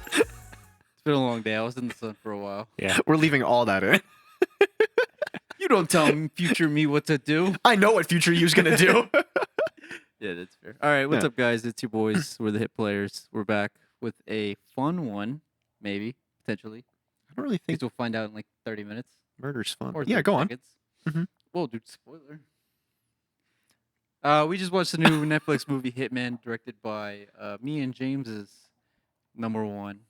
It's been a long day. I was in the sun for a while. Yeah. We're leaving all that in. You don't tell future me what to do. I know what future you's gonna do. Yeah, that's fair. All right, what's Yeah. up, guys? It's your boys. We're the Hit Players. We're back with a fun one, maybe, potentially. I don't really I think think we'll find out in like 30 minutes. murder's fun. Or Yeah, 30 go on. seconds. Mhm. Well, dude, spoiler. We just watched the new Netflix movie Hitman, directed by me and James's number one.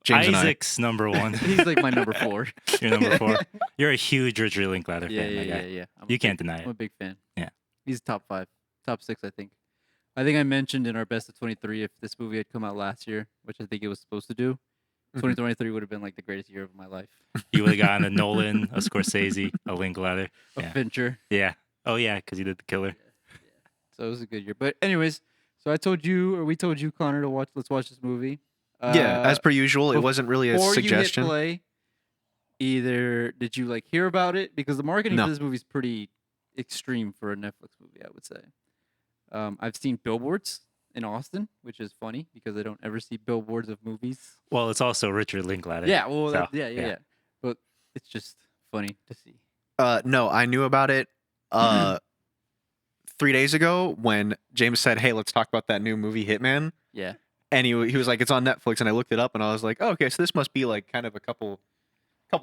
James and I. Isaac's number one. He's like my number 4. You're number 4. You're a huge Richard Linklater Yeah, fan, yeah, my yeah, guy. yeah. You can't deny I'm a it. big fan. Yeah. He's top 5, top 6, I think. I think I mentioned in our best of 23 if this movie had come out last year, which I think it was supposed to do. 2023 would have been like the greatest year of my life. You would have gotten a Nolan, a Scorsese, a Linklater. A Yeah. Fincher. Yeah. Oh, yeah, because he did The Killer. So it was a good year. But anyways, so we told you, Connor, to let's watch this movie. Yeah, as per usual, it wasn't really a Before suggestion. you hit play, either did you like hear about it? Because the marketing No. for this movie is pretty extreme for a Netflix movie, I would say. I've seen billboards in Austin, which is funny because I don't ever see billboards of movies. Well, it's also Richard Linklater. Yeah, well, So, yeah. But it's just funny to see. No, I knew about it 3 days ago when James said, "Hey, let's talk about that new movie Hitman." Yeah. And he was like, "It's on Netflix," and I looked it up, and I was like, "Oh, okay, so this must be like kind of a couple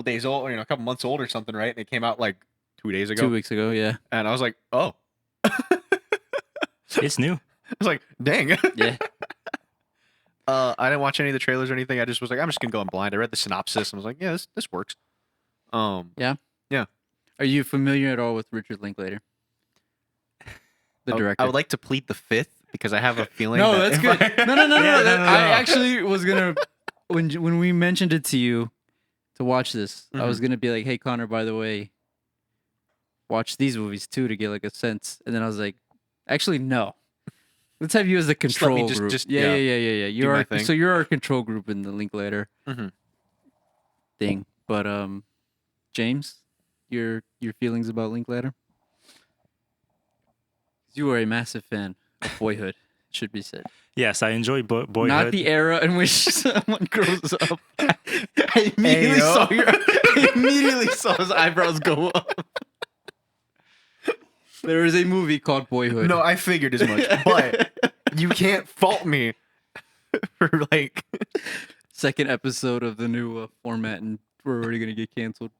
days old, or a couple months old or something, right?" And it came out like 2 days ago, 2 weeks ago, yeah. and I was like, "Oh," It's new. I was like, "Dang." Yeah. I didn't watch any of the trailers or anything. I just was like, I'm just gonna go in blind. I read the synopsis and was like, yeah, this works. Are you familiar at all with Richard Linklater? The director. I would like to plead the fifth because I have a feeling. No, that that's if good. I- No. Yeah, no. I actually was gonna when we mentioned it to you to watch this, I was gonna be like, "Hey, Connor, by the way, watch these movies too to get like a sense." And then I was like, "Actually, no. Let's have you as the Just let me control group." just- Yeah. do You're my thing. so you're our control group in the Linklater Mhm. thing. But James, your feelings about Linklater? You are a massive fan of Boyhood, it should be said. Yes, I enjoy Boyhood. Not the era in which someone grows up. I Ayo. immediately saw his eyebrows go up. There is a movie called Boyhood. No, I figured as much, but you can't fault me for like. Second episode of the new format, and we're already gonna get canceled.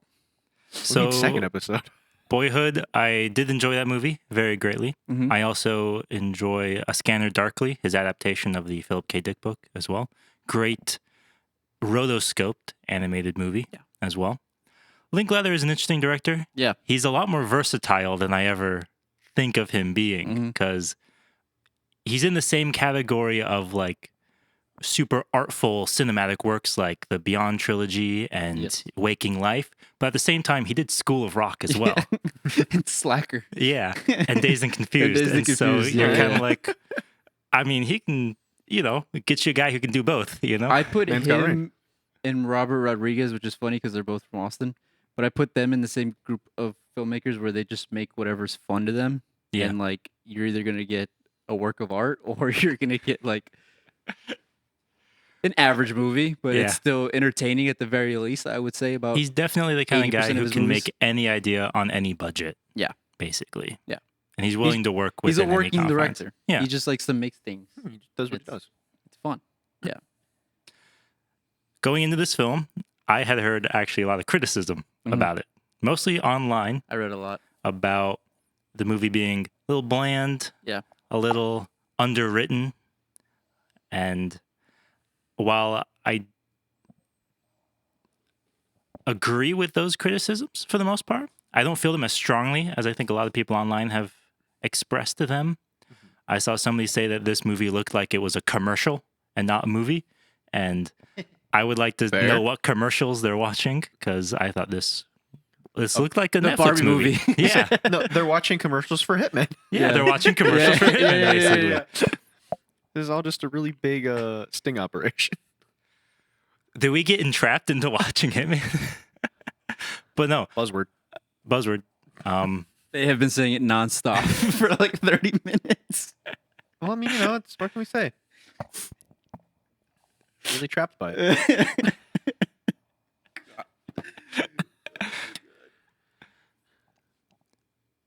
So, second episode. Boyhood, I did enjoy that movie very greatly. Mhm. I also enjoy A Scanner Darkly, his adaptation of the Philip K. Dick book as well. Great rotoscoped animated movie as well. Linklater is an interesting director. Yeah. He's a lot more versatile than I ever think of him being because he's in the same category of like super artful cinematic works like the Beyond trilogy and Waking Life, but at the same time he did School of Rock as well. And Slacker. Yeah, and Dazed and Confused. Dazed and So Confused, you're yeah, kind yeah. of like, I mean, he can, get you a guy who can do both, I put Man's got him and Robert Rodriguez, which is funny because they're both from Austin, but I put them in the same group of filmmakers where they just make whatever's fun to them. Yeah. And like you're either gonna get a work of art or you're gonna get like an average movie, but Yeah. it's still entertaining at the very least, I would say. About He's definitely the kind of 80% guy of who his can movies. make any idea on any budget. Yeah. Basically. Yeah. And he's willing to work with he's a working director. Yeah. He just likes to make things. He just does what he It's- does. It's fun. Going into this film, I had heard actually a lot of criticism about it, mostly online, I read a lot. about the movie being a little bland, Yeah. a little underwritten. And while I agree with those criticisms for the most part, I don't feel them as strongly as I think a lot of people online have expressed to them. I saw somebody say that this movie looked like it was a commercial and not a movie. And I would like to Fair. know what commercials they're watching because I thought this looked like a the Netflix Barbie movie. movie. Yeah. No, they're watching commercials for Hitman. Yeah, they're watching commercials for Hitman, basically. This is all just a really big sting operation. Did we get entrapped into watching Hitman? But no, Buzzword. buzzword. They have been saying it nonstop for like 30 minutes. Well, I mean, it's what can we say? Really trapped by it.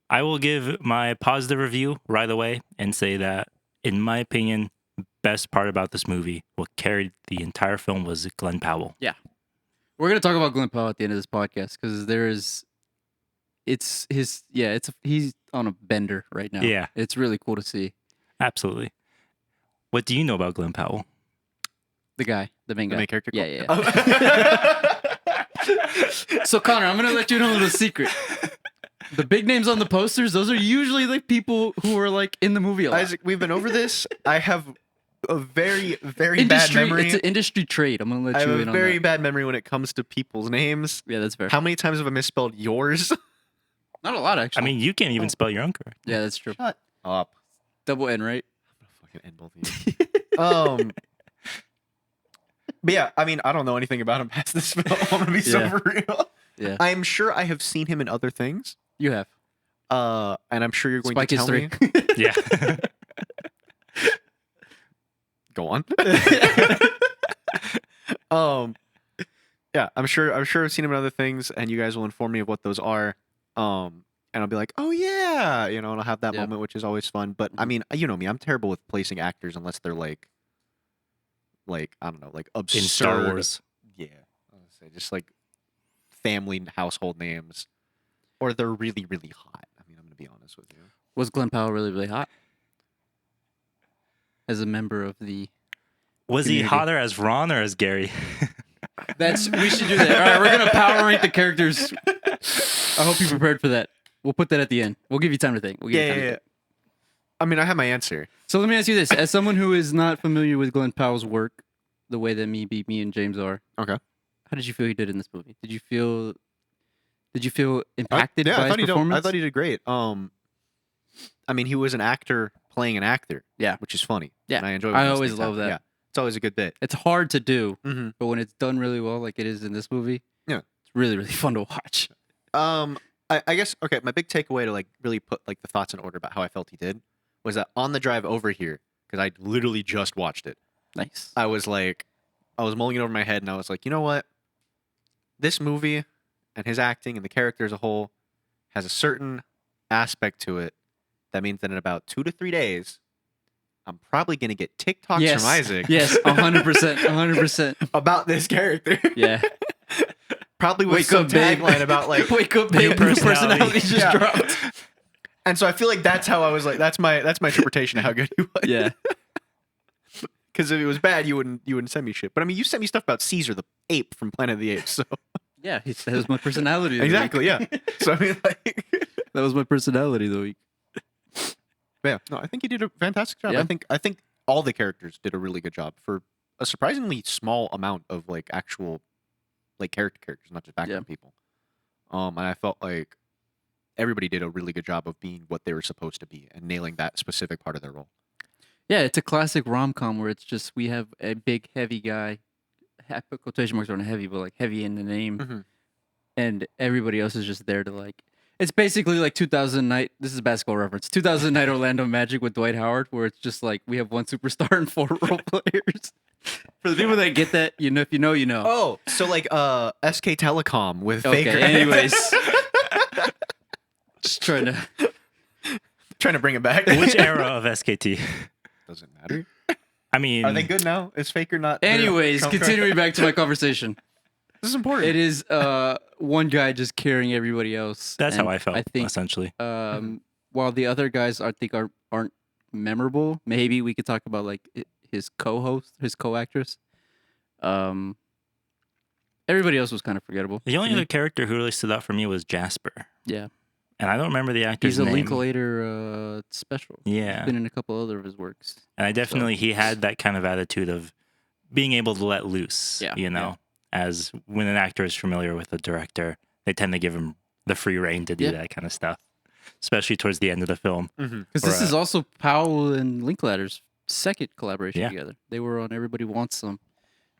I will give my positive review right away and say that, in my opinion, best part about this movie, what carried the entire film, was Glen Powell. We're gonna talk about Glen Powell at the end of this podcast because he's on a bender right now. Yeah. It's really cool to see. Absolutely. What do you know about Glen Powell? The main guy. The main character. Yeah. Oh. So Connor, I'm gonna let you know a little secret. The big names on the posters, those are usually like people who are like in the movie a lot. Isaac, we've been over this. I have a very, very bad memory. It's an industry trait. I'm gonna let I you have in a on very that. bad memory when it comes to people's names. Yeah, that's fair. How many times have I misspelled yours? Not a lot, actually. I mean, you can't even spell your own correct. yeah, that's true. Shut up. Double N, right? I'm gonna fucking end both of you. But yeah, I mean, I don't know anything about him past this film. I'm gonna be so Yeah. for real. Yeah. I'm sure I have seen him in other things. You have. And I'm sure you're going Spy to Kids tell me. 3. Yeah. Go on. Yeah, I'm sure I've seen him in other things, and you guys will inform me of what those are. And I'll be like, oh yeah, and I'll have that Yeah. moment, which is always fun. But I mean, you know me, I'm terrible with placing actors unless they're like I don't know, like absurd. In Star Wars. Yeah, I was gonna say just like family household names, or they're really, really hot. I mean, I'm gonna be honest with you. Was Glen Powell really, really hot? As a member of the Was he Community. hotter as Ron or as Gary? we should do that. All right, we're gonna power rank the characters. I hope you're prepared for that. We'll put that at the end. We'll give you time to think. We'll give you time to think. I mean, I have my answer. So let me ask you this: as someone who is not familiar with Glen Powell's work, the way that me and James are, Okay. how did you feel he did in this movie? Did you feel impacted Yeah, by I thought his he performance? I thought he did great. I mean, he was an actor playing an actor. Yeah. which is funny. Yeah. and I enjoy. I when those always things love happen. that. Yeah, it's always a good bit. It's hard to do, Mm-hmm. but when it's done really well, like it is in this movie, Yeah. it's really, really fun to watch. I guess okay. My big takeaway to like really put like the thoughts in order about how I felt he did was that on the drive over here, because I literally just watched it, Nice. I was mulling it over my head, and I was like, you know what, this movie and his acting and the character as a whole has a certain aspect to it that means that in about 2 to 3 days, I'm probably gonna get TikToks Yes. from Isaac. Yes, 100%, 100%. About this character. Yeah. Probably with Wake some up, babe. tagline about like Wake up, babe. New personality. personality just Yeah. dropped. And so I feel like that's how I was like, that's my interpretation of how good he was. Yeah. Because if it was bad, you wouldn't send me shit. But I mean, you sent me stuff about Caesar the ape from Planet of the Apes. So Yeah, that was my personality. of the exactly, week. yeah. So I mean, like, That was my personality of the week. yeah. No, I think he did a fantastic job. Yeah. I think all the characters did a really good job for a surprisingly small amount of like actual like characters, not just background people. And I felt like everybody did a really good job of being what they were supposed to be and nailing that specific part of their role. Yeah, it's a classic rom-com where it's just we have a big, heavy guy. I put quotation marks on heavy, but like heavy in the name. Mhm. And everybody else is just there to like... It's basically like 2000 Night... This is a basketball reference. 2000 Night Orlando Magic with Dwight Howard, where it's just like we have one superstar and 4 role players. For the people that get that, you know, if you know, you know. Oh, so like SK Telecom with Okay, Faker. anyways. Just trying to... Trying to bring it back. Which era of SKT? Doesn't matter. I mean, Are they good now? Is Faker not? their Anyways, contract? continuing back to my conversation. This is important. It is one guy just carrying everybody else. that's and how I felt, I think essentially. while the other guys I think aren't memorable, maybe we could talk about like his co-host, his co-actress. Everybody else was kind of forgettable. The only to me. other character who really stood out for me was Jasper. Yeah, And I don't remember the actor's he's a name. Linklater special. Yeah. He's been in a couple other of his works. And I definitely, he had that kind of attitude of being able to let loose, Yeah, you know, as when an actor is familiar with a director, they tend to give him the free reign to do Yeah. that kind of stuff, especially towards the end of the film. Because this Or, is also Powell and Linklater's second collaboration Yeah. together. They were on Everybody Wants Some,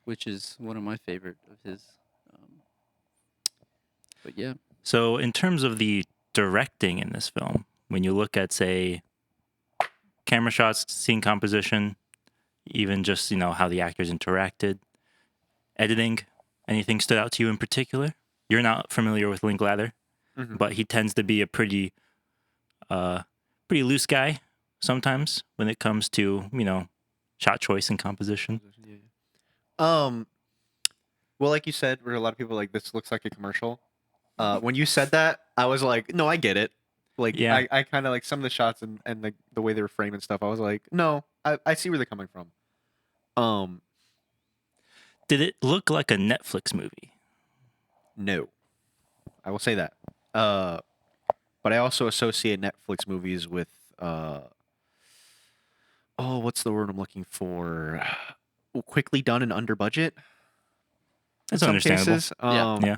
which is one of my favorite of his. But yeah, So in terms of the directing in this film. When you look at, say, camera shots, scene composition, even just, how the actors interacted, editing, anything stood out to you in particular? You're not familiar with Linklater, but he tends to be a pretty loose guy sometimes when it comes to, shot choice and composition. Well, like you said, where a lot of people are like, this looks like a commercial. When you said that, I was like, no, I get it. Like, Yeah. I kind of like some of the shots and the way they were framed and stuff. I was like, no, I see where they're coming from. Did it look like a Netflix movie? No, I will say that. But I also associate Netflix movies with, what's the word I'm looking for? Quickly done and under budget. That's in some understandable. cases. Yeah.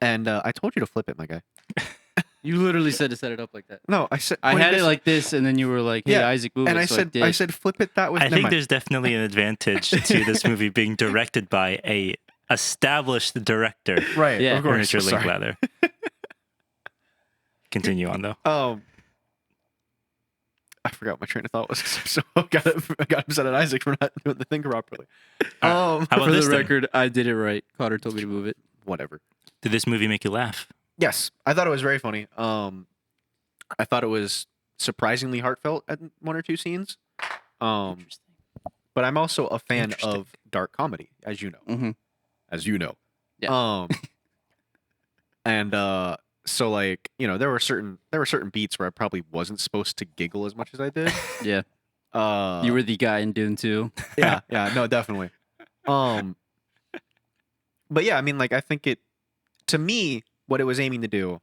And I told you to flip it, my guy. You literally said to set it up like that. No, I said I had it like this, and then you were like, "Hey, Yeah, Isaac, move and it." I said flip it that way. I Never think mind. there's definitely an advantage to this movie being directed by a established director, right. Yeah. Of course. Richard Sorry. Linklater. Continue on though. I forgot what my train of thought was. So I got upset at Isaac for not doing the thing properly. How about For this the then? record, I did it right. Cotter told me to move it. Whatever. Did this movie make you laugh? Yes, I thought it was very funny. I thought it was surprisingly heartfelt at one or two scenes. But I'm also a fan Interesting. of dark comedy, as you know. Mm-hmm. As you know. Yeah. And so like, there were certain beats where I probably wasn't supposed to giggle as much as I did. Yeah, you were the guy in Dune 2. yeah, no, definitely. But yeah, I mean, like, I think to me, what it was aiming to do,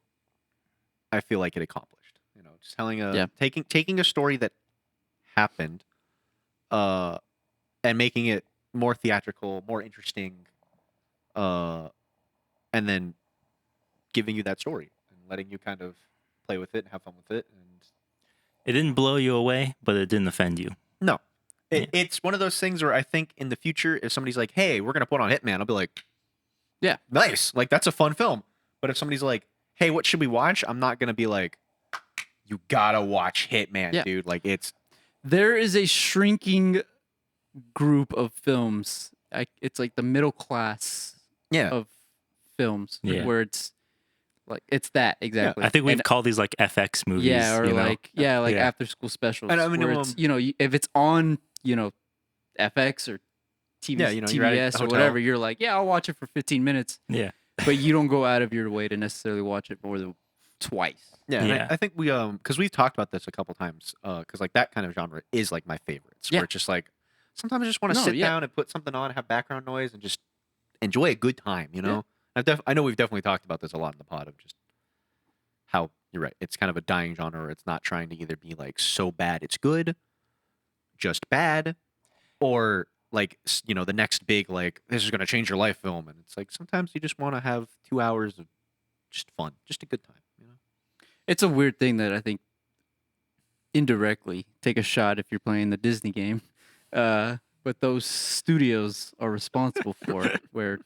I feel like it accomplished. Just telling taking a story that happened, and making it more theatrical, more interesting, and then giving you that story and letting you kind of play with it and have fun with it. And It didn't blow you away, but it didn't offend you. no, Yeah. it's one of those things where I think in the future, if somebody's like, "Hey, we're gonna put on Hitman," I'll be like, Yeah. nice, like that's a fun film. But if somebody's like, "Hey, what should we watch?" I'm not gonna be like, "You gotta watch Hitman, Yeah. dude." Like There is a shrinking group of films. It's like the middle class yeah, of films, Yeah. where it's like it's that exactly. I think we've And- called these like FX movies. yeah, or you know? like Yeah. after school specials. And I mean, where it's, if it's on FX or TV, Yeah, you're at a TBS or hotel. whatever, you're like, yeah, I'll watch it for 15 minutes, Yeah. but you don't go out of your way to necessarily watch it more than twice. yeah. And Yeah. I think we because we've talked about this a couple times because like that kind of genre is like my favorites. Yeah. Where it's just like sometimes I just want to No, sit yeah. down and put something on, have background noise, and just enjoy a good time. I know we've definitely talked about this a lot in the pod of just how you're right. It's kind of a dying genre. Where it's not trying to either be like so bad it's good, just bad, or like the next big like this is gonna change your life film. And it's like sometimes you just want to have 2 hours of just fun, just a good time. It's a weird thing that I think indirectly take a shot if you're playing the Disney game, but those studios are responsible for it, where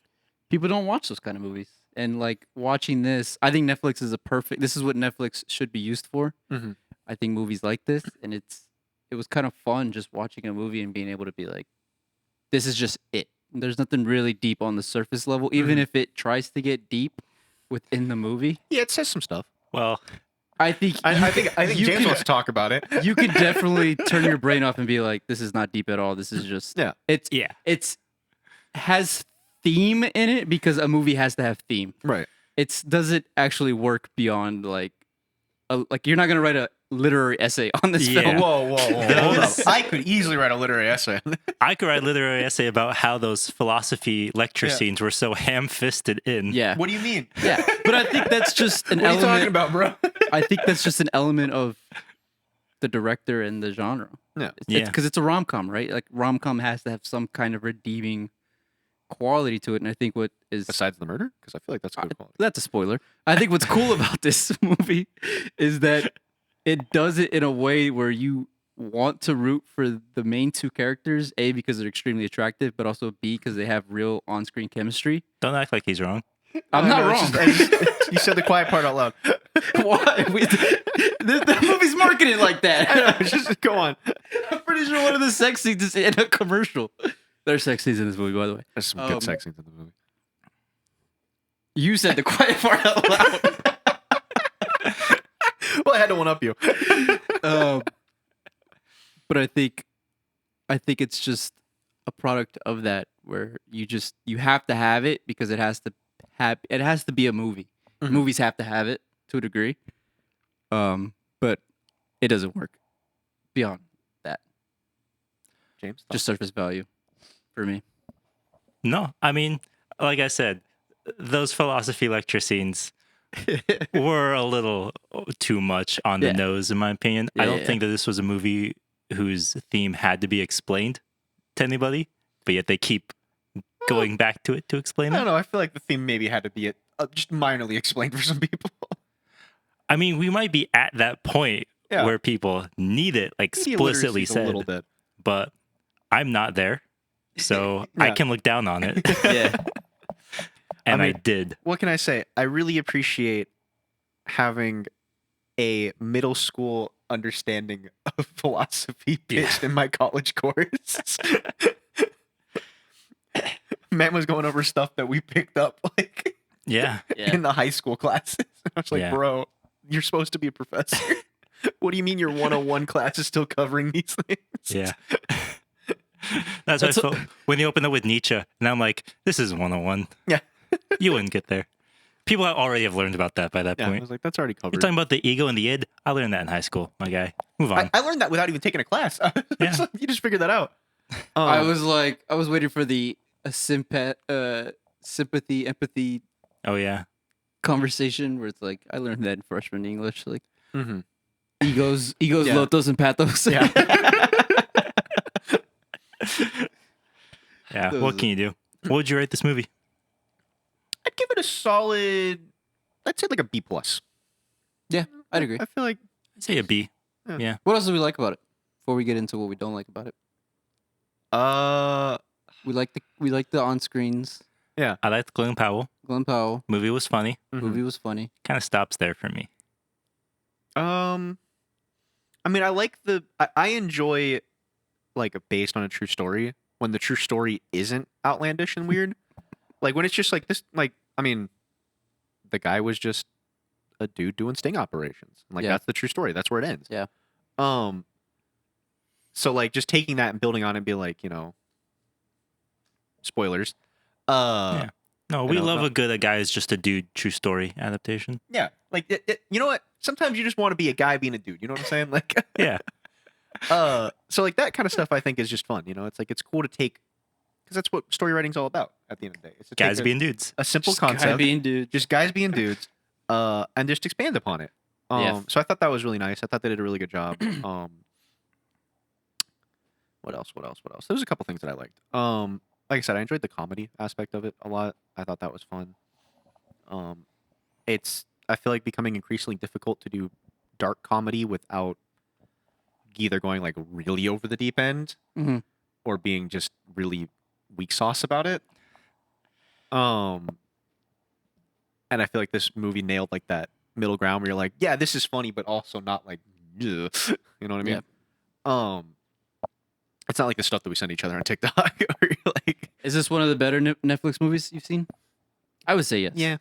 people don't watch those kind of movies. And like watching this, I think Netflix is this is what Netflix should be used for. Mhm. I think movies like this, and it was kind of fun just watching a movie and being able to be like, this is just it. There's nothing really deep on the surface level, even if it tries to get deep within the movie. Yeah, it says some stuff. Well, I think you James could- wants to talk about it. You could definitely turn your brain off and be like, this is not deep at all. This is just Yeah. It's has theme in it because a movie has to have theme. Right. Does it actually work beyond like you're not gonna write a literary essay on this Yeah. film. Whoa. Hold up. Those- I could easily write a literary essay. I could write a literary essay about how those philosophy lecture Yeah. scenes were so ham-fisted in. Yeah. What do you mean? Yeah. But I think that's just an What are you element. talking about, bro? I think that's just an element of the director and the genre. Yeah. Yeah. Because it's a rom-com, right? Like rom-com has to have some kind of redeeming quality to it. And I think what is Besides the murder? Because I feel like that's good quality. that's a spoiler. I think what's cool about this movie is that it does it in a way where you want to root for the main two characters, A, because they're extremely attractive, but also B, because they have real on-screen chemistry. Don't act like he's wrong. I'm not wrong. You said the quiet part out loud. Why? The movie's marketed like that. I know, just go on. I'm pretty sure one of the sex scenes is in a commercial. There's sex scenes in this movie, by the way. There's some good sex scenes in the movie. You said the quiet part out loud. Well, I had to one up you. But I think it's just a product of that, where you have to have it because it has to be a movie. Mm-hmm. Movies have to have it to a degree. But it doesn't work beyond that. James, Just surface value for me. No, I mean, like I said, those philosophy lecture scenes were a little too much on the nose, in my opinion. I don't think that this was a movie whose theme had to be explained to anybody, but yet they keep going back to it to explain it. I don't know. I feel like the theme maybe had to be just minorly explained for some people. I mean, we might be at that point where people need it explicitly said, a little bit. but I'm not there, so I can look down on it. Yeah. And I did. What can I say? I really appreciate having a middle school understanding of philosophy pitched in my college course. Matt was going over stuff that we picked up in the high school classes. I was like, bro, you're supposed to be a professor. What do you mean your 101 class is still covering these things? Yeah. That's what I felt when you opened up with Nietzsche. And I'm like, this is 101. Yeah. You wouldn't get there. People already have learned about that by that point. I was like, that's already covered. You're talking about the ego and the id? I learned that in high school, my guy. Move on. I learned that without even taking a class. Yeah. You just figured that out. I was waiting for the sympathy, empathy Oh, yeah. conversation where it's like, I learned that in freshman English. Like, egos, Yeah. lotos, and pathos. Yeah. Yeah. What can you do? What would you rate this movie? I'd give it a solid, I'd say like a B plus. Yeah, I'd agree. I feel like I'd say a B. Yeah. Yeah. What else do we like about it? Before we get into what we don't like about it, we like the on screens. yeah. I liked Glen Powell. Glen Powell Movie was funny. movie was funny. Kind of stops there for me. I mean, I like I enjoy like based on a true story when the true story isn't outlandish and weird. Like when it's just like this, like, I mean, the guy was just a dude doing sting operations. Like that's the true story. That's where it ends. Yeah. So like just taking that and building on it and be like, spoilers. Yeah. No, we love a good a guy is just a dude true story adaptation. Yeah. Like you know what? Sometimes you just want to be a guy being a dude. You know what I'm saying? Like Yeah. So like that kind of stuff I think is just fun. It's like it's cool to take because that's what story writing's all about at the end of the day. It's to Guys take being dudes. a simple Just guy concept, being dude. just guys being dudes, and just expand upon it. So I thought that was really nice. I thought they did a really good job. What else? There's a couple things that I liked. Like I said, I enjoyed the comedy aspect of it a lot. I thought that was fun. It's I feel like becoming increasingly difficult to do dark comedy without either going like really over the deep end or being just really weak sauce about it. And I feel like this movie nailed like that middle ground where you're like, yeah, this is funny, but also not like, ugh. You know what I mean? Yeah. It's not like the stuff that we send each other on TikTok. Where you're like, Is this one of the better Netflix movies you've seen? I would say yes.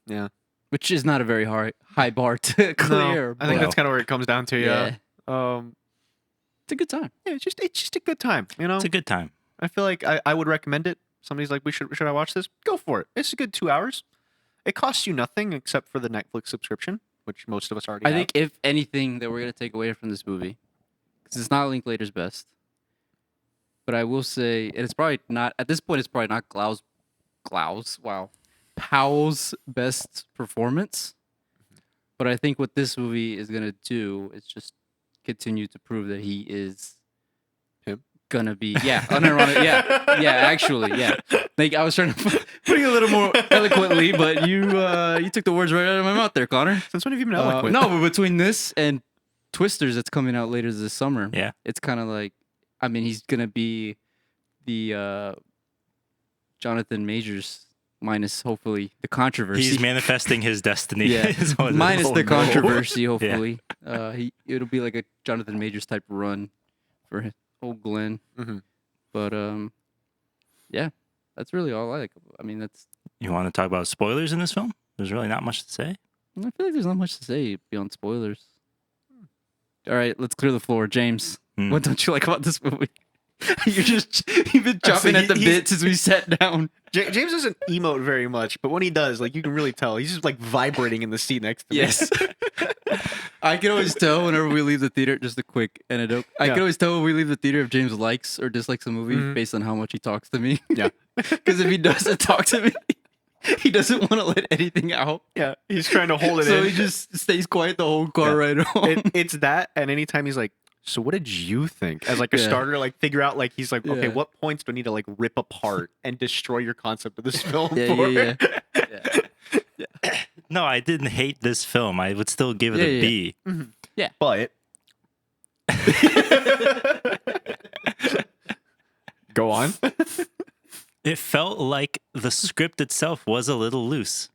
yeah. Which is not a very high bar to clear. No, I think that's kind of where it comes down to. Yeah. It's a good time. Yeah, it's just a good time. It's a good time. I feel like I would recommend it. Somebody's like, should I watch this? Go for it. It's a good 2 hours. It costs you nothing except for the Netflix subscription, which most of us already have. I think if anything that we're gonna take away from this movie, because it's not Linklater's best, but I will say, and it's probably not at this point. It's probably not Powell's best performance. But I think what this movie is gonna do is just continue to prove that he is gonna be unironic. Actually. Like I was trying to put it a little more eloquently, but you took the words right out of my mouth there, Connor. Since when have you been eloquent? No, but between this and Twisters that's coming out later this summer, it's kind of like, I mean, he's gonna be the Jonathan Majors minus hopefully the controversy. He's manifesting his destiny. Yeah, is what it minus is. the no. controversy. Hopefully, it'll be like a Jonathan Majors type run for old Glenn. Mm-hmm. But yeah, that's really all I like. I mean, that's. You want to talk about spoilers in this film? There's really not much to say. I feel like there's not much to say beyond spoilers. All right, let's clear the floor, James. What don't you like about this movie? You've been chopping at the bit since we sat down. James doesn't emote very much, but when he does, like you can really tell he's just like vibrating in the seat next to me. Yes. I can always tell whenever we leave the theater, just a quick anecdote. I can always tell when we leave the theater if James likes or dislikes a movie based on how much he talks to me. Yeah. Because if he doesn't talk to me, he doesn't want to let anything out. Yeah, he's trying to hold it So in. he just stays quiet the whole car ride home. It's that, and anytime he's like, so what did you think? As like a starter, like figure out like he's like, okay, what points do I need to like rip apart and destroy your concept of this film for? Yeah. No, I didn't hate this film. I would still give it a B. Mm-hmm. Yeah. But go on. It felt like the script itself was a little loose.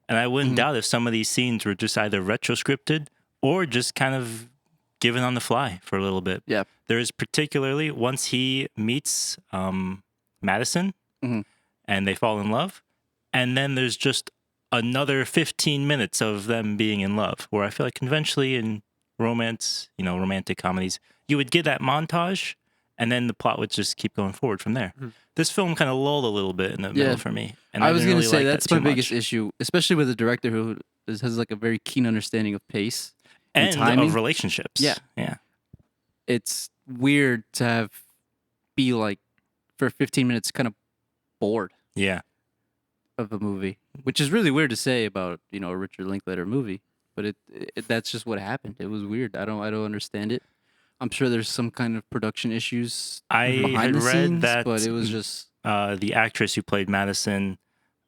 And I wouldn't doubt if some of these scenes were just either retro-scripted or just kind of given on the fly for a little bit. Yeah. There is particularly once he meets Madison and they fall in love. And then there's just another 15 minutes of them being in love, where I feel like conventionally in romance, romantic comedies, you would get that montage and then the plot would just keep going forward from there. This film kind of lulled a little bit in the middle for me. And I was going to say that's my biggest issue, especially with a director who has like a very keen understanding of pace and timing. Of relationships. Yeah. It's weird to be like for 15 minutes kind of bored. Yeah. Of a movie, which is really weird to say about a Richard Linklater movie, but it that's just what happened. It was weird. I don't understand it. I'm sure there's some kind of production issues behind had the read scenes, that but it was just the actress who played Madison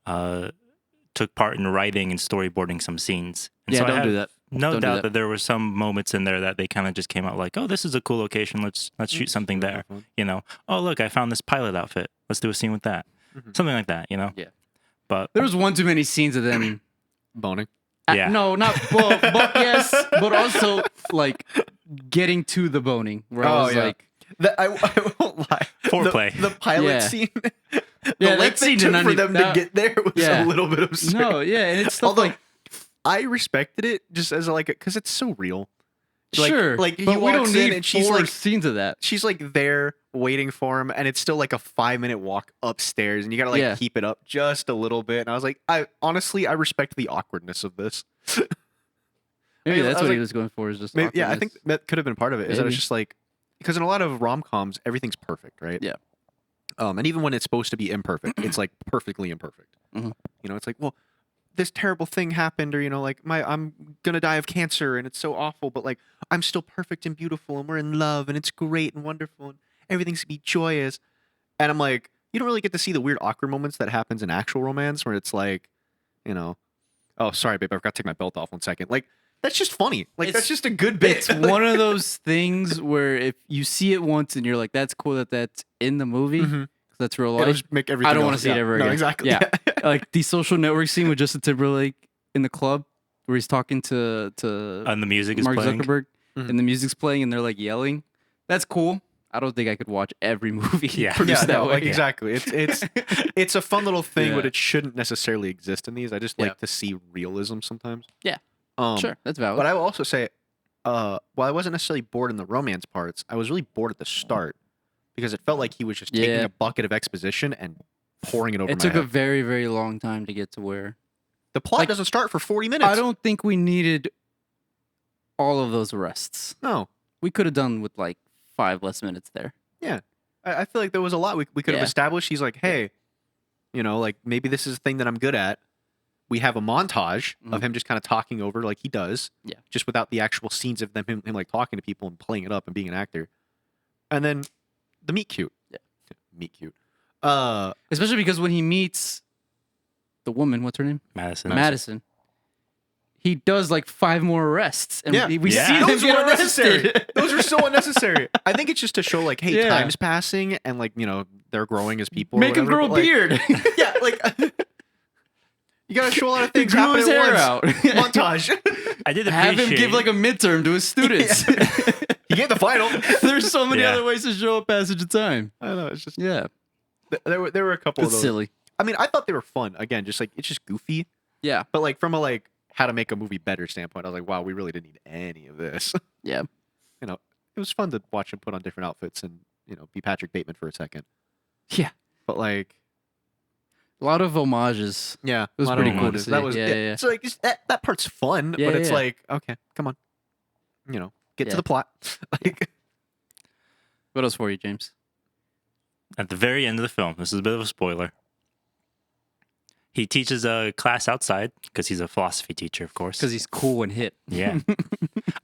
took part in writing and storyboarding some scenes. And so don't do that. No Don't do doubt that there were some moments in there that they kind of just came out like, oh, this is a cool location. Let's shoot something there. Oh, look, I found this pilot outfit. Let's do a scene with that. Something like that. Yeah. But there was one too many scenes of them boning. Yeah. No, not but yes, but also like getting to the boning. Where I was like, I won't lie. Foreplay. The pilot scene. The that length scene it took did for not them to get there was a little bit absurd. No, yeah, and it's stuff although like I respected it just as like because it's so real. Sure, like he but we walks don't need in and she's 4 like scenes of that. she's like there waiting for him, and it's still like a 5-minute walk upstairs, and you gotta like keep it up just a little bit. And I was like, I respect the awkwardness of this. Maybe that's what he was going for. Is just maybe, I think that could have been part of it. Is that it's just like because in a lot of rom-coms everything's perfect, right? Yeah. And even when it's supposed to be imperfect, it's like perfectly imperfect. It's like, well, this terrible thing happened, or like I'm gonna die of cancer, and it's so awful, but like I'm still perfect and beautiful, and we're in love, and it's great and wonderful, and everything's to be joyous. And I'm like, you don't really get to see the weird awkward moments that happens in actual romance, where it's like, oh sorry babe, I forgot to take my belt off 1 second. Like that's just funny. Like that's just a good bit. It's one of those things where if you see it once and you're like, that's cool that's in the movie. That's real life. It'll just make everything I don't want to else- see it ever again. No, exactly. Yeah. Like the Social Network scene with Justin Timberlake in the club where he's talking to and the music is Mark playing. Zuckerberg and the music's playing and they're like yelling. That's cool. I don't think I could watch every movie produced that way. Like, exactly. It's a fun little thing, Yeah. but it shouldn't necessarily exist in these. I just like to see realism sometimes. Yeah. Sure, that's valid. But I will also say, while I wasn't necessarily bored in the romance parts, I was really bored at the start because it felt like he was just taking a bucket of exposition and pouring it over it my took head. a very, very long time to get to where The plot doesn't start for 40 minutes. I don't think we needed all of those arrests. No. We could have done with like 5 less minutes there. Yeah. I feel like there was a lot we could have established. He's like, hey, like maybe this is a thing that I'm good at. We have a montage of him just kind of talking over like he does. Yeah. Just without the actual scenes of him like talking to people and playing it up and being an actor. And then the meet cute. Yeah. Meet cute. Especially because when he meets the woman, what's her name? Madison. He does like 5 more arrests. And we see them Those get were unnecessary. arrested. Those are so unnecessary. I think it's just to show like, hey, Yeah. time's passing and like, they're growing as people. or Make him whatever, grow a but, like, beard. yeah, like You gotta show a lot of things Grew happen his at hair once. out. Montage. I did Have appreciate him give like a midterm to his students. He gave the final. There's so many Yeah. other ways to show a passage of time. I don't know. It's just Yeah, there were a couple of it's those. silly. I mean, I thought they were fun. Again, just like it's just goofy. Yeah, But like from a like how to make a movie better standpoint, I was like, wow, we really didn't need any of this. yeah. You know, it was fun to watch him put on different outfits and be Patrick Bateman for a second. Yeah. But like, A lot of homages. yeah, It was a lot of pretty cool to homages. see. That was Yeah. So like that part's fun, Yeah, but it's yeah. like, okay, come on, get Yeah. to the plot. Like, What else for you, James? At the very end of the film, this is a bit of a spoiler. He teaches a class outside because he's a philosophy teacher, of course. Because he's cool and hip. Yeah.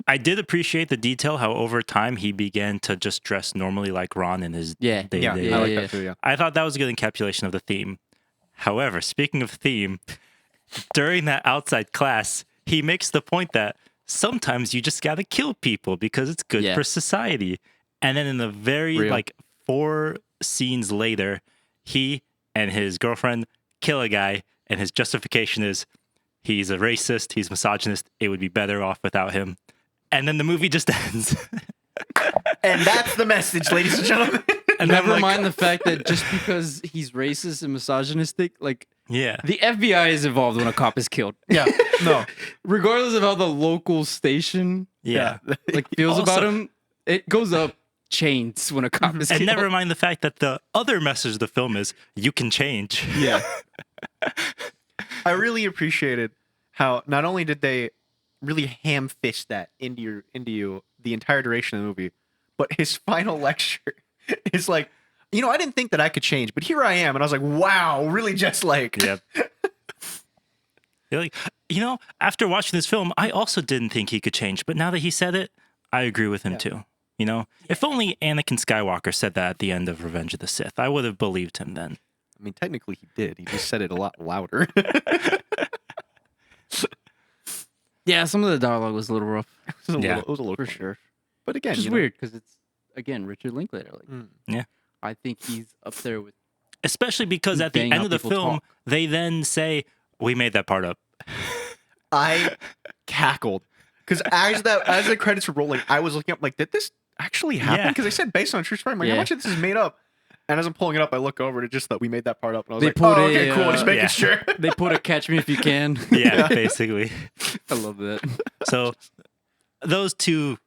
I did appreciate the detail how over time he began to just dress normally like Ron in his Yeah. day-to-day I life. like that too. Yeah, I thought that was a good encapsulation of the theme. However, speaking of theme, during that outside class, he makes the point that sometimes you just gotta kill people because it's good Yeah. for society. And then in the very Real. 4 scenes later, he and his girlfriend kill a guy, and his justification is he's a racist, he's misogynist, it would be better off without him. And then the movie just ends. and that's the message, ladies and gentlemen. And Never I'm like, mind the fact that just because he's racist and misogynistic, like yeah. the FBI is involved when a cop is killed. Yeah, no, Regardless of how the local station Yeah. like feels about Also- him, it goes up chains when a cop is And killed. never mind the fact that the other message of the film is you can change. Yeah. I really appreciated how not only did they really ham fist that into you the entire duration of the movie, but his final lecture is like, I didn't think that I could change, but here I am, and I was like, wow, really just like, Yep. You're like, after watching this film, I also didn't think he could change, but now that he said it, I agree with him too. If only Anakin Skywalker said that at the end of Revenge of the Sith, I would have believed him then. I mean, technically he did. He just said it a lot louder. Yeah, some of the dialogue was a little rough. It was a little For funny. sure. But again, Which is weird because it's, again, Richard Linklater. Like, Yeah. I think he's up there with. Especially because at the Bang end how of the people film, talk. they then say, we made that part up. I cackled because as the credits were rolling, I was looking up like, did this actually happen? Yeah. Because they said based on a true story. I'm like, how Yeah. much of this is made up? And as I'm pulling it up, I look over to just that we made that part up, and I was They like, put oh, okay, a, cool, just making yeah. sure. They put a "Catch Me If You Can." Yeah, basically. I love that. So those two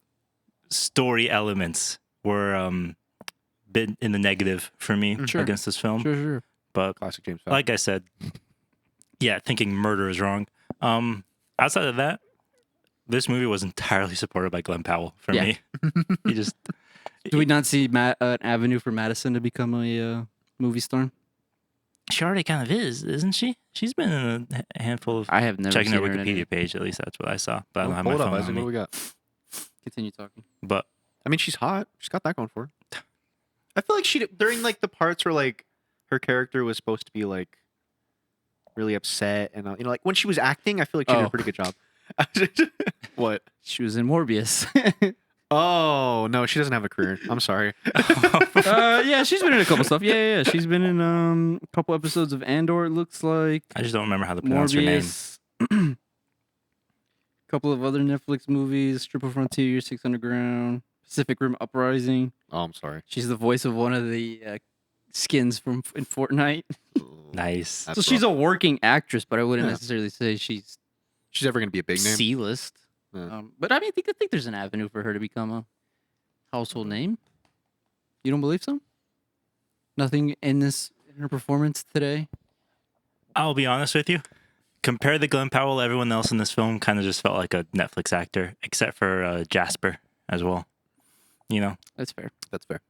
story elements were bit in the negative for me Sure. against this film. Sure. But Classic James Falcon. like I said, yeah, thinking murder is wrong. Outside of that, this movie was entirely supported by Glen Powell for Yeah. me. He just Do we not see an avenue for Madison to become a movie star? she already kind of is, isn't she? She's been in a handful of I have never checking seen her her in any. Wikipedia page. At least that's what I saw. But I don't have Hold my up, phone Isaac, on what me. we got? Continue talking. But I mean, she's hot. She's got that going for her. I feel like she during like the parts where like her character was supposed to be like really upset and like when she was acting, I feel like she did Oh. a pretty good job. What? She was in Morbius. Oh no, she doesn't have a career. I'm sorry. Yeah, she's been in a couple stuff. Yeah. She's been in a couple episodes of Andor. It looks like I just don't remember how to pronounce her name. Morbius. Couple of other Netflix movies: Triple Frontier, Six Underground, Pacific Rim Uprising. Oh, I'm sorry. She's the voice of one of the skins from in Fortnite. Nice. That's So she's rough. a working actress, but I wouldn't Yeah. necessarily say she's She's ever gonna be a big name. C-list. Yeah. But I mean, I think there's an avenue for her to become a household name. You don't believe so? Nothing in her performance today. I'll be honest with you. Compared to Glen Powell, everyone else in this film kind of just felt like a Netflix actor, except for Jasper as well. That's fair. That's fair.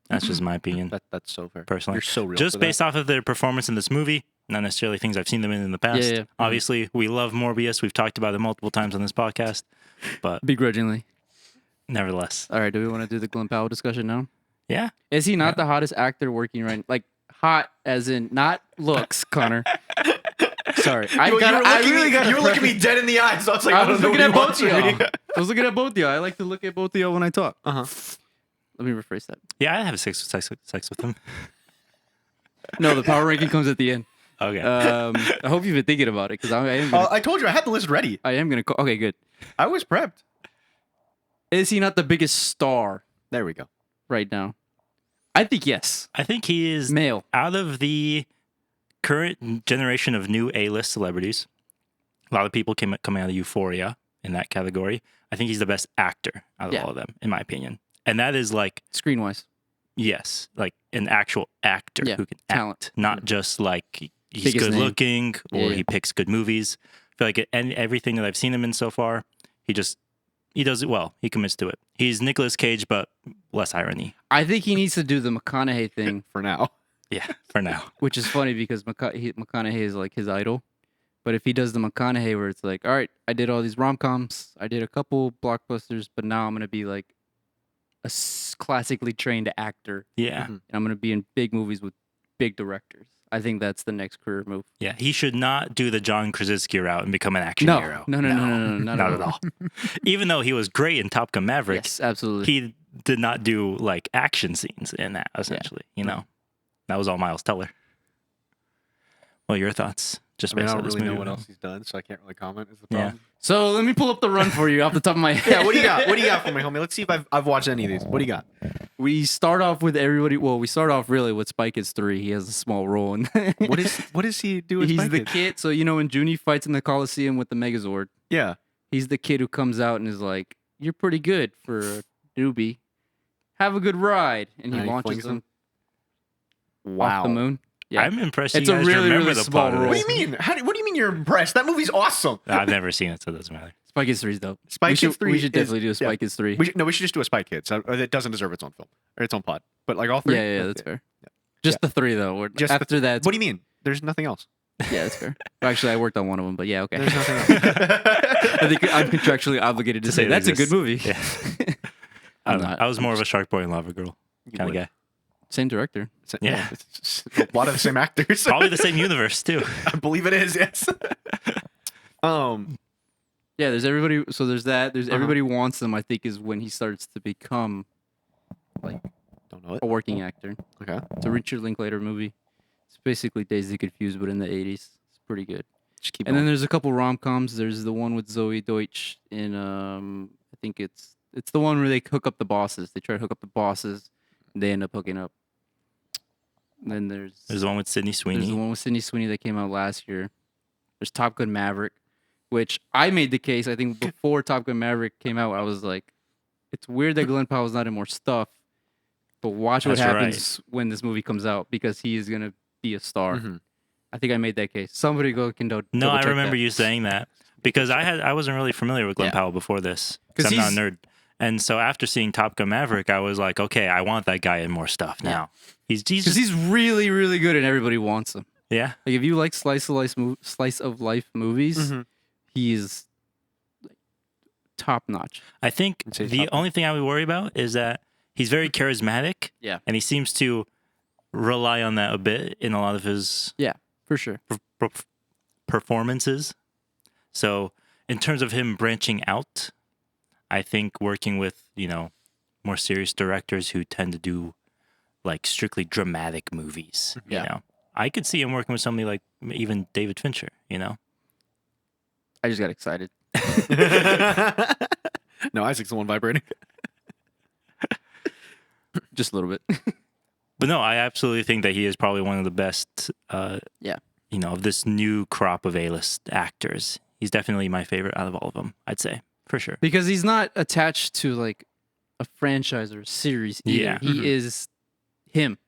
That's just my opinion. That's so fair. Personally. You're so real. Just for that. based off of their performance in this movie, not necessarily things I've seen them in the past. Yeah. Obviously, we love Morbius. We've talked about it multiple times on this podcast, but Begrudgingly. nevertheless, All right. Do we want to do the Glen Powell discussion now? yeah. Is he not the hottest actor working right? Like hot as in not looks, Connor. Sorry, I You were looking me dead in the eyes. So I was like, I I don't was know looking what at he both of wants y'all. from me. I was looking at both of y'all. I like to look at both of y'all when I talk. Uh-huh. Let me rephrase that. Yeah, I have sex with him. No, the power ranking comes at the end. Okay. I hope you've been thinking about it because I am. Gonna, I told you I had the list ready. I am gonna. Okay, good. I was prepped. Is he not the biggest star There we go. right now? I think yes. I think he is Male. out of the current generation of new A-list celebrities. A lot of people coming out of Euphoria in that category. I think he's the best actor out of all of them, in my opinion. And that is like Screen wise. yes, like an actual actor who can talent. act, not just like he's Biggest good name. looking or Yeah. he picks good movies. I feel like everything that I've seen him in so far, he does it well. He commits to it. He's Nicolas Cage, but less irony. I think he needs to do the McConaughey thing, For now. Yeah, for now. which is funny because McConaughey is like his idol. But if he does the McConaughey where it's like, all right, I did all these rom-coms, I did a couple blockbusters, but now I'm going to be like a classically trained actor. Yeah. Mhm. And I'm going to be in big movies with big directors. I think that's the next career move. Yeah, he should not do the John Krasinski route and become an action No, hero. no, not at all. Even though he was great in Top Gun Maverick, Yes, absolutely. he did not do like action scenes in that. Essentially, you know, that was all Miles Teller. Well, your thoughts? Just I mean, based I on don't this really know movie. what else he's done, so I can't really comment. Is the Yeah. problem? So let me pull up the run for you off the top of my head. Yeah. What do you got? What do you got for me, homie? Let's see if I've watched any of these. What do you got? We start off with everybody. Well, we start off really with Spy Kids 3. He has a small role in. What does he do? As He's Spy the Kids? kid. So you know when Junie fights in the Coliseum with the Megazord, Yeah. he's the kid who comes out and is like, "You're pretty good for a newbie. Have a good ride," and he And he launches flings him Wow. off the moon. Yeah, I'm impressed It's you a guys really, remember really the small plot of role. What this. do you mean? What do you mean you're impressed? That movie's awesome. I've never seen it, so it doesn't matter. Spy Kids 3 is dope. Spy we Kids 3 We should is- definitely do a Spy yeah. Kids 3. We should just do a Spy Kids. It doesn't deserve its own film or its own plot. But like all three. Yeah, that's fair. Just the 3 though. Just the After that, What do you mean? There's nothing else. yeah, that's fair. Actually, I worked on one of them, but yeah, okay. There's nothing else. I think I'm contractually obligated to say it that's a good exists. movie. Yeah. I I'm don't know. not. I was more of a Shark Boy and Lava Girl You kind of would. guy. Same director. Yeah. It's a lot of the same actors. Probably the same universe too. I believe it is. Yes. Yeah, there's everybody. So there's that. There's Uh-huh. Everybody Wants Them. I think is when he starts to become like Don't know it. a working actor. Okay. It's a Richard Linklater movie. It's basically Dazed and Confused, but in the 80s. It's pretty good. Just keep And then going. there's a couple rom-coms. There's the one with Zoe Deutsch in I think it's the one where they hook up the bosses. They try to hook up the bosses, and they end up hooking up. And then there's There's the one with Sydney the Sweeney. one with Sydney Sweeney that came out last year. There's Top Gun Maverick, which I made the case. I think before Top Gun Maverick came out, I was like, it's weird that Glen Powell's not in more stuff, but watch what That's happens when this movie comes out because he is gonna be a star. Mhm. I think I made that case. Somebody go can No, I double-check remember that. you saying that because I wasn't really familiar with Glen Yeah. Powell before this 'Cause because I'm not a he's- nerd. And so after seeing Top Gun Maverick, I was like, okay, I want that guy in more stuff now. He's Because just, he's really, really good and everybody wants him. yeah. Like if you like slice of life movies, Mhm. he is like, top notch. I think I'd say the top. only thing I would worry about is that he's very charismatic. Yeah. And he seems to rely on that a bit in a lot of his Yeah, for sure. performances. So in terms of him branching out, I think working with, more serious directors who tend to do like strictly dramatic movies, Yeah. I could see him working with somebody like even David Fincher, I just got excited. No, Isaac's the one vibrating. Just a little bit. But no, I absolutely think that he is probably one of the best, Yeah. Of this new crop of A-list actors. He's definitely my favorite out of all of them, I'd say, for sure. Because he's not attached to like a franchise or a series either. Yeah. He Mhm. is him.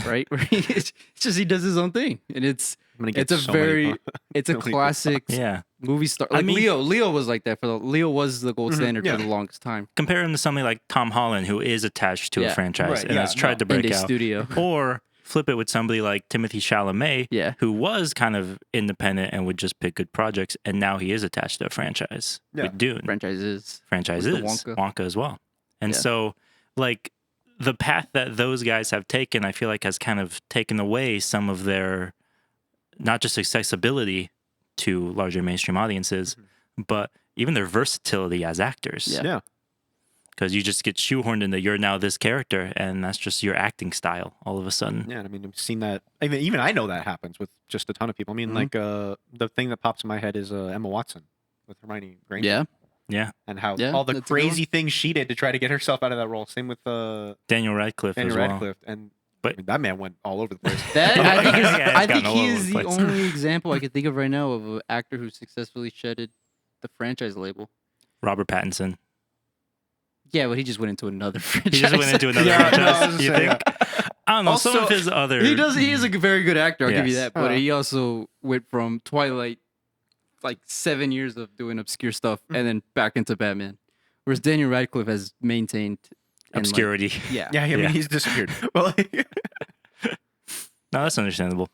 Right? It's just he does his own thing. And it's I'm gonna get a so many very thoughts. it's a so many classic Yeah. movie star. I Like mean- Leo was like that Leo was the gold Mhm, standard yeah. for the longest time. Compare him to somebody like Tom Holland, who is attached to Yeah, a franchise right, and yeah, has tried to In break a out. studio. Or flip it with somebody like Timothy Chalamet, Yeah. who was kind of independent and would just pick good projects, and now he is attached to a franchise Yeah. with Dune. Franchises. Franchises, with the Wonka as well. And Yeah. so, like, the path that those guys have taken, I feel like has kind of taken away some of their, not just accessibility to larger mainstream audiences, but even their versatility as actors. Yeah. Yeah. because you just get shoehorned into you're now this character, and that's just your acting style all of a sudden. Yeah, I mean, I've seen that. I mean, even I know that happens with just a ton of people. I mean, like the thing that pops in my head is Emma Watson with Hermione Granger. Yeah. Yeah. And how Yeah, all the that's a good one. crazy things she did to try to get herself out of that role. Same with Daniel Radcliffe Daniel as well. Radcliffe. And But- I mean, that man went all over the place. That I think, Yeah, I it's think gotten all he over is the the place. only example I could think of right now of an actor who successfully shedded the franchise label. Robert Pattinson. Yeah, but he just went into another franchise. He just went into another Yeah, no, I franchise. was You gonna say, think? I don't know. some Also, of his other. He does. He is a very good actor. I'll give you Yes. that. But he also went from Twilight, like 7 years of doing obscure stuff, and then back into Batman. Whereas Daniel Radcliffe has maintained and, like, obscurity. yeah, Yeah, I mean, Yeah. he's disappeared. Well, No, that's understandable.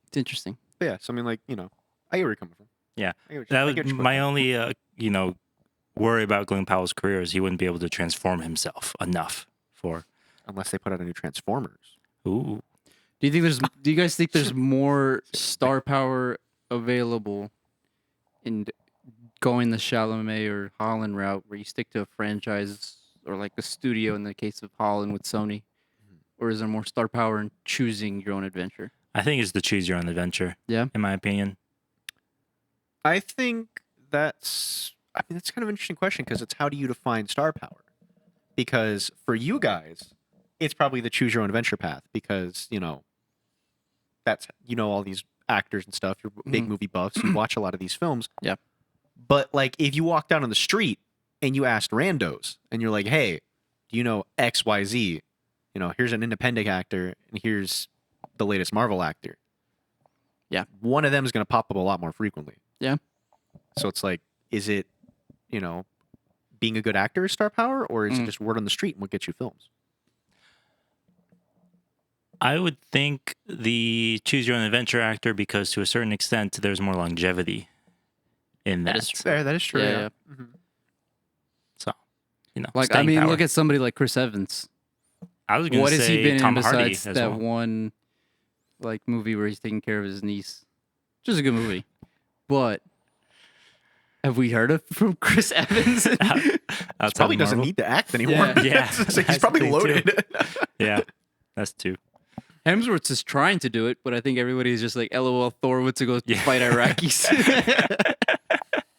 it's interesting. yeah, so I mean, like, I get where you're coming from. Yeah. I get what That I was get what you're my coming from. only, worry about Glen Powell's career is he wouldn't be able to transform himself enough for. Unless they put out a new Transformers. Ooh. Do you guys think there's more star power available in going the Chalamet or Holland route, where you stick to a franchise or like a studio in the case of Holland with Sony, or is there more star power in choosing your own adventure? I think it's the choose your own adventure. Yeah. In my opinion. I think that's kind of an interesting question because it's how do you define star power? Because for you guys, it's probably the choose your own adventure path because, that's, all these actors and stuff, you're big movie buffs, you watch a lot of these films. Yeah. But like if you walk down on the street and you asked randos and you're like, hey, do you know XYZ? Here's an independent actor and here's the latest Marvel actor. Yeah. One of them is going to pop up a lot more frequently. Yeah. So it's like, is it, being a good actor is star power, or is it just word on the street and what gets you films? I would think the choose your own adventure actor because to a certain extent there's more longevity in that. That is true. Fair, that is true. Yeah, Yeah. yeah. So, Like, I staying mean, power. look at somebody like Chris Evans. I was going What to has say he been Tom in Hardy besides as that well. one like movie where he's taking care of his niece? Which is a good movie. But have we heard of from Chris Evans? Outside Probably of doesn't Marvel. need to act anymore. Yeah. Yeah, So that's he's the probably thing, too. loaded. Yeah, that's two. Hemsworth's is trying to do it, but I think everybody's just like, LOL, Thor went to go Yeah. fight Iraqis.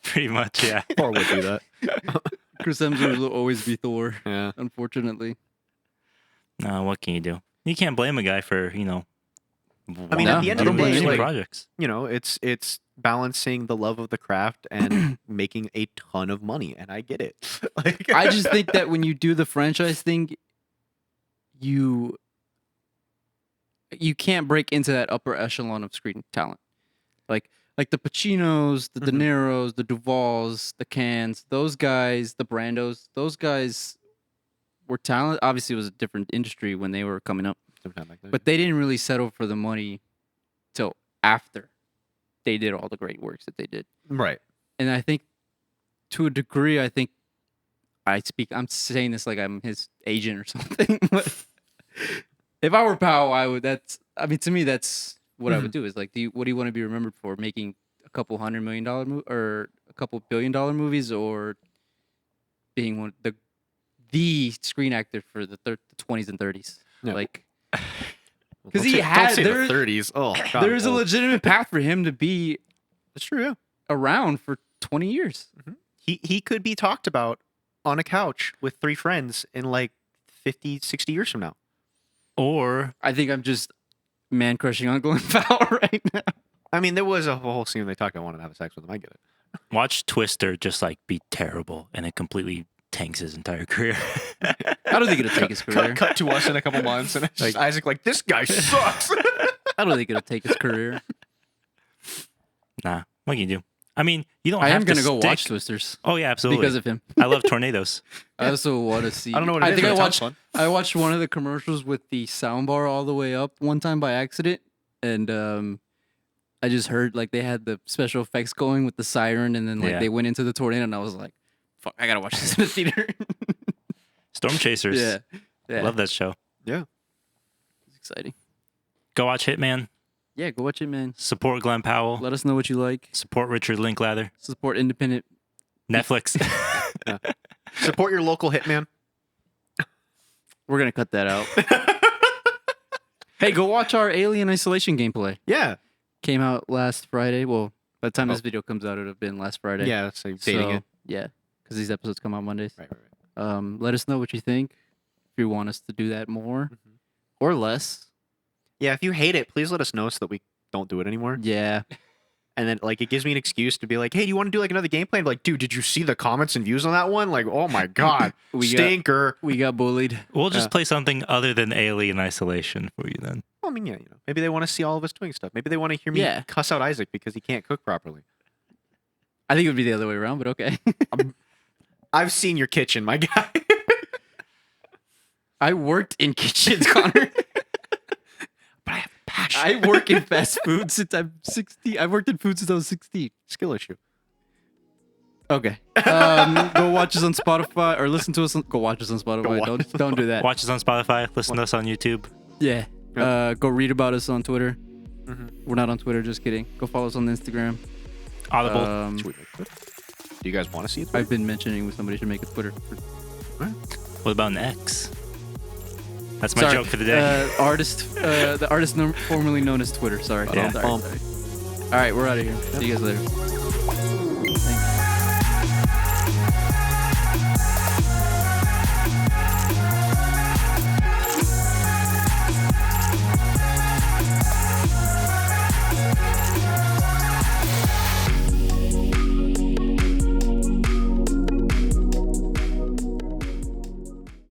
Pretty much, yeah. Thor would do that. Chris Hemsworth will always be Thor, Yeah. unfortunately. No, what can you do? You can't blame a guy for, I mean, No, at the end I of don't the blame day, anybody. like, projects. it's balancing the love of the craft and making a ton of money, and I get it. Like, I just think that when you do the franchise thing, you can't break into that upper echelon of screen talent. Like the Pacinos, the De Niros, the Duvals, the Cans, those guys, the Brandos, those guys were talent. Obviously, it was a different industry when they were coming up, sometime back then. but they didn't really settle for the money till after they did all the great works that they did. right. And I think, to a degree, I'm saying this like I'm his agent or something. But if I were Powell, to me, that's what I would do. Is like, what do you want to be remembered for? Making a couple $100 million or a couple $1 billion movies, or being the screen actor for the 20s and 30s? Yeah. Like, Well, 'cause don't he say- had- don't say there- the 30s. Oh, God. there's a old. legitimate path for him to be That's true. Yeah. around for 20 years. He could be talked about on a couch with three friends in like 50, 60 years from now. Or I think I'm just man crushing on Glen Powell right now. I mean, there was a whole scene they talked. I wanted to have sex with him. I get it. watch Twister just like be terrible and it completely tanks his entire career. I don't think it'll take his career. Cut to us in a couple months, and it's just Isaac like, this guy sucks. I don't think it'll take his career. Nah, what can you do? I mean, you don't I have am gonna to go stick- watch Twisters Oh yeah, absolutely. because of him. I love tornadoes. I also want to see. I don't know what it I is, think but I it sounds watched. fun. I watched one of the commercials with the soundbar all the way up one time by accident, and I just heard like they had the special effects going with the siren, and then like Yeah. they went into the tornado, and I was like, "Fuck, I gotta watch this in the theater." Storm Chasers. yeah, Love that show. Yeah. It's exciting. Go watch Hitman. Yeah, go watch it, man. Support Glen Powell. Let us know what you like. Support Richard Linklater. Support independent. Netflix. Support your local hitman. We're gonna cut that out. Hey, go watch our Alien Isolation gameplay. Yeah. Came out last Friday. Well, by the time this video comes out, it'll have been last Friday. Yeah, so dating it. Yeah, because these episodes come out Mondays. Right. Let us know what you think. If you want us to do that more or less. Yeah, if you hate it, please let us know so that we don't do it anymore. Yeah. And then, like, it gives me an excuse to be like, hey, do you want to do, like, another gameplay? And be like, dude, did you see the comments and views on that one? Like, oh, my God. Stinker. We got bullied. We'll just play something other than Alien Isolation for you then. Well, I mean, yeah, maybe they want to see all of us doing stuff. Maybe they want to hear me cuss out Isaac because he can't cook properly. I think it would be the other way around, but okay. I've seen your kitchen, my guy. I worked in kitchens, Connor. But I have passion. I work in fast food since I'm 16. I've worked in food since I was 16. Skill issue. Okay. Go watch us on Spotify or listen to us. Go watch us on Spotify. Don't do that. Watch us on Spotify. Listen to us on YouTube. Yeah. Go read about us on Twitter. We're not on Twitter. Just kidding. Go follow us on Instagram. Audible. Do you guys want to see it? I've been mentioning somebody should make a Twitter. What about an X? That's my joke for the day. The artist formerly known as Twitter. Sorry. Yeah. All right, we're out of here. See you guys later.